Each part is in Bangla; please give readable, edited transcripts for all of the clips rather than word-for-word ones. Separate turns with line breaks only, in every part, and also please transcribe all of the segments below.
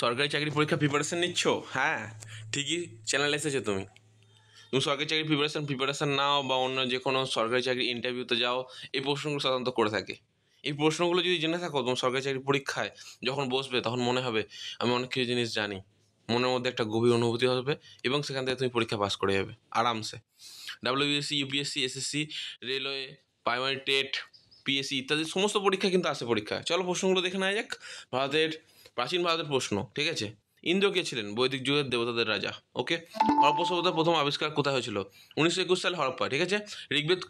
সরকারি চাকরির পরীক্ষা প্রিপারেশান নিচ্ছ? হ্যাঁ, ঠিকই চ্যানেলে এসেছো তুমি। সরকারি চাকরির প্রিপারেশান নাও বা অন্য যে কোনো সরকারি চাকরির ইন্টারভিউতে যাও, এই প্রশ্নগুলো সাধারণত করে থাকে। এই প্রশ্নগুলো যদি জেনে থাকো, তোমার সরকারি চাকরির পরীক্ষায় যখন বসবে তখন মনে হবে আমি অনেক কিছু জিনিস জানি। মনের মধ্যে একটা গভীর অনুভূতি হবে এবং সেখান থেকে তুমি পরীক্ষা পাস করে যাবে আরামসে। WBSC, UPSC, SSC, railway, primary TET, PSC ইত্যাদি সমস্ত পরীক্ষা কিন্তু আসে পরীক্ষায়। চলো প্রশ্নগুলো দেখে নেওয়া যাক। প্রাচীন ভারতের প্রশ্ন, ঠিক আছে। ইন্দ্র কে ছিলেন? বৈদিক যুগের দেবতাদের রাজা। ওকে। হরপ্পা সভ্যতার প্রথম আবিষ্কার কোথায় হয়েছিল? 1921 সালে হরপ্পা, ঠিক আছে। ঋগ্বেদ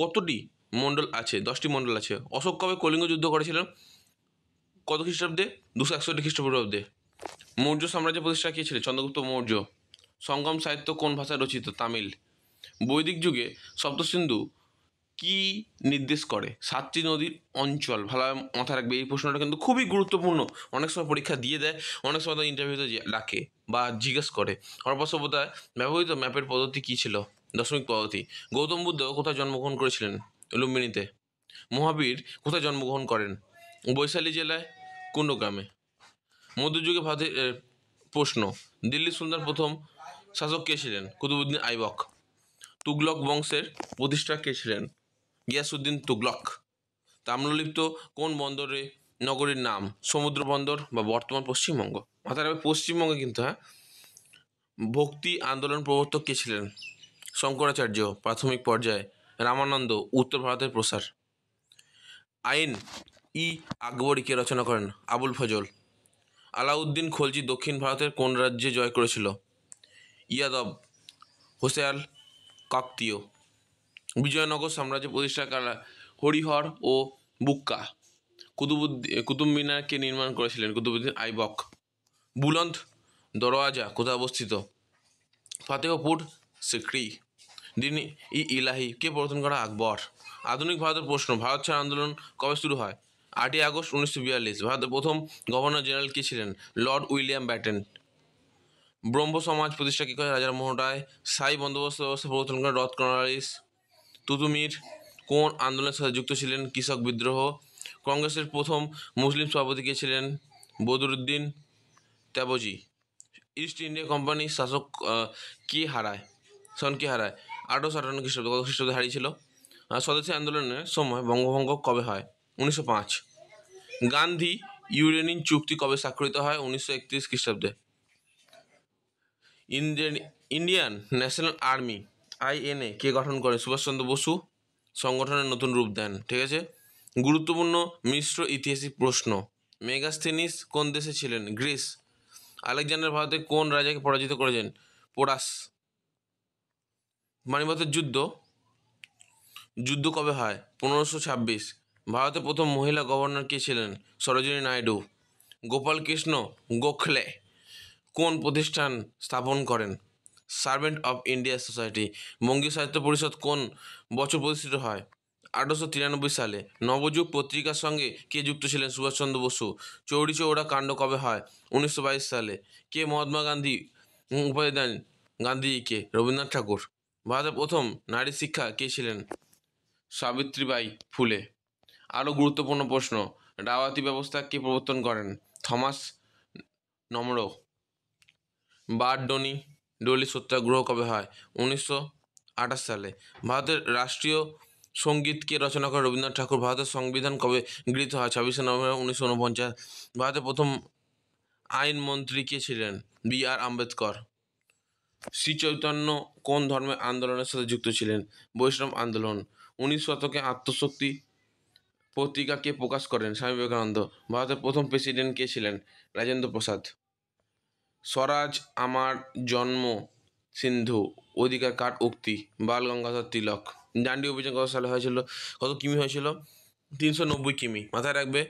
কতটি মণ্ডল আছে? 10টি মণ্ডল আছে। অশোক কবে কলিঙ্গ যুদ্ধ করেছিলেন? কত খ্রিস্টাব্দে? 261 খ্রিস্টপূর্বাব্দে। মৌর্য সাম্রাজ্য প্রতিষ্ঠা কে ছিলেন? চন্দ্রগুপ্ত মৌর্য। সঙ্গম সাহিত্য কোন ভাষায় রচিত? তামিল। বৈদিক যুগে সপ্তসিন্ধু কি নির্দেশ করে? 7টি নদীর অঞ্চল। ভালোভাবে মাথায় রাখবে, এই প্রশ্নটা কিন্তু খুবই গুরুত্বপূর্ণ। অনেক সময় পরীক্ষা দিয়ে দেয়, অনেক সময় তো ইন্টারভিউতে ডাকে বা জিজ্ঞেস করে। হরপ্পা সভ্যতায় ব্যবহৃত ম্যাপের পদ্ধতি কী ছিল? দশমিক পদ্ধতি। গৌতম বুদ্ধ কোথায় জন্মগ্রহণ করেছিলেন? লুম্বিনীতে। মহাবীর কোথায় জন্মগ্রহণ করেন? বৈশালী জেলায় কুণ্ডগ্রামে। মধ্যযুগে ভারতের প্রশ্ন, দিল্লি সুলতান প্রথম শাসক কে ছিলেন? কুতুবউদ্দিন আইবক। তুগলক বংশের প্রতিষ্ঠা কে ছিলেন? গিয়াসউদ্দিন তুগলক। তাম্রলিপ্ত কোন বন্দরে নগরীর নাম? সমুদ্র বন্দর বা বর্তমান পশ্চিমবঙ্গ। মাথায় রাখবে পশ্চিমবঙ্গে কিন্তু, হ্যাঁ। ভক্তি আন্দোলন প্রবর্তক কে ছিলেন? শঙ্করাচার্য প্রাথমিক পর্যায়ে। রামানন্দ উত্তর ভারতের প্রসার। আইন ই আকবরী কে রচনা করেন? আবুল ফজল। আলাউদ্দিন খলজি দক্ষিণ ভারতের কোন রাজ্যে জয় করেছিল? ইয়াদব, হোসেয়াল, কাকতীয়। বিজয়নগর সাম্রাজ্য প্রতিষ্ঠাকারা হরিহর ও বুক্কা। কুতুব মিনার কে নির্মাণ করেছিলেন? কুতুবউদ্দিন আইবক। বুলন্দ দরওয়াজা কোথায় অবস্থিত? ফতেহপুর সিক্রি। দিন ই ইলাহি কে প্রবর্তন করা? আকবর। আধুনিক ভারতের প্রশ্ন, ভারত ছাড় আন্দোলন কবে শুরু হয়? 8ই আগস্ট 1942। ভারতের প্রথম গভর্নর জেনারেল কে ছিলেন? Lord William Batten. ব্রহ্ম সমাজ প্রতিষ্ঠা কী করে? রাজা রামমোহন রায়। স্থায়ী বন্দোবস্ত ব্যবস্থা প্রবর্তন করেন রথ কর্নওয়ালিস। তুতুমির কোন আন্দোলনের সাথে যুক্ত ছিলেন? কৃষক বিদ্রোহ। কংগ্রেসের প্রথম মুসলিম সভাপতি কে ছিলেন? বদরুদ্দিন ত্যাবজি। ইস্ট ইন্ডিয়া কোম্পানির শাসক কে হারায়? 1858 খ্রিস্টাব্দে। কত খ্রিস্টাব্দে হারিয়েছিল? স্বদেশী আন্দোলনের সময় বঙ্গভঙ্গ কবে হয়? 1905। গান্ধী ইউরেনিন চুক্তি কবে স্বাক্ষরিত হয়? 1931 খ্রিস্টাব্দে। ইন্ডিয়ান ন্যাশনাল আর্মি আইএনএ কে গঠন করেন? সুভাষচন্দ্র বসু। সংগঠনের নতুন রূপ দেন, ঠিক আছে। গুরুত্বপূর্ণ মিশ্র ঐতিহাসিক প্রশ্ন, মেগাস্থেনিস কোন দেশে ছিলেন? গ্রিস। আলেকজান্ডার ভারতে কোন রাজাকে পরাজিত করেছেন? পোরাস। পানিপথের যুদ্ধ কবে হয়? 1526। ভারতের প্রথম মহিলা গভর্নর কে ছিলেন? সরোজিনী নাইডু। গোপাল কৃষ্ণ গোখলে কোন প্রতিষ্ঠান স্থাপন করেন? Servant of India society. বঙ্গীয় সাহিত্য পরিষদ কোন বছর প্রতিষ্ঠিত হয়? 1893 সালে। নবযুগ পত্রিকার সঙ্গে কে যুক্ত ছিলেন? সুভাষচন্দ্র বসু। চৌরি চৌরা কাণ্ড কবে হয়? 1922 সালে। কে মহাত্মা গান্ধী উপাধি দেন গান্ধীজিকে? রবীন্দ্রনাথ ঠাকুর। ভারতের প্রথম নারী শিক্ষা কে ছিলেন? সাবিত্রীবাই ফুলে। আরও গুরুত্বপূর্ণ প্রশ্ন, ডাওয়াতি ব্যবস্থা কে প্রবর্তন করেন? থমাস নম্রো। বারডোলি সত্যাগ্রহ কবে হয়? 1928 সালে। ভারতের রাষ্ট্রীয় সঙ্গীত কে রচনা করে? রবীন্দ্রনাথ ঠাকুর। ভারতের সংবিধান কবে গৃহীত হয়? 26শে নভেম্বর 1949। ভারতের প্রথম আইনমন্ত্রী কে ছিলেন? বি.আর. আম্বেদকর। শ্রী চৈতন্য কোন ধর্মের আন্দোলনের সাথে যুক্ত ছিলেন? বৈষ্ণব আন্দোলন। 19 শতকে আত্মশক্তি পত্রিকা কে প্রকাশ করেন? স্বামী বিবেকানন্দ। ভারতের প্রথম প্রেসিডেন্ট কে ছিলেন? রাজেন্দ্র প্রসাদ। স্বরাজ আমার জন্ম সিন্ধু অধিকার কার উক্তি? বাল গঙ্গাধর তিলক। ডান্ডি অভিযান কত সালে হয়েছিল? কত কিমি হয়েছিল? 390 কিমি। মাথায় রাখবে।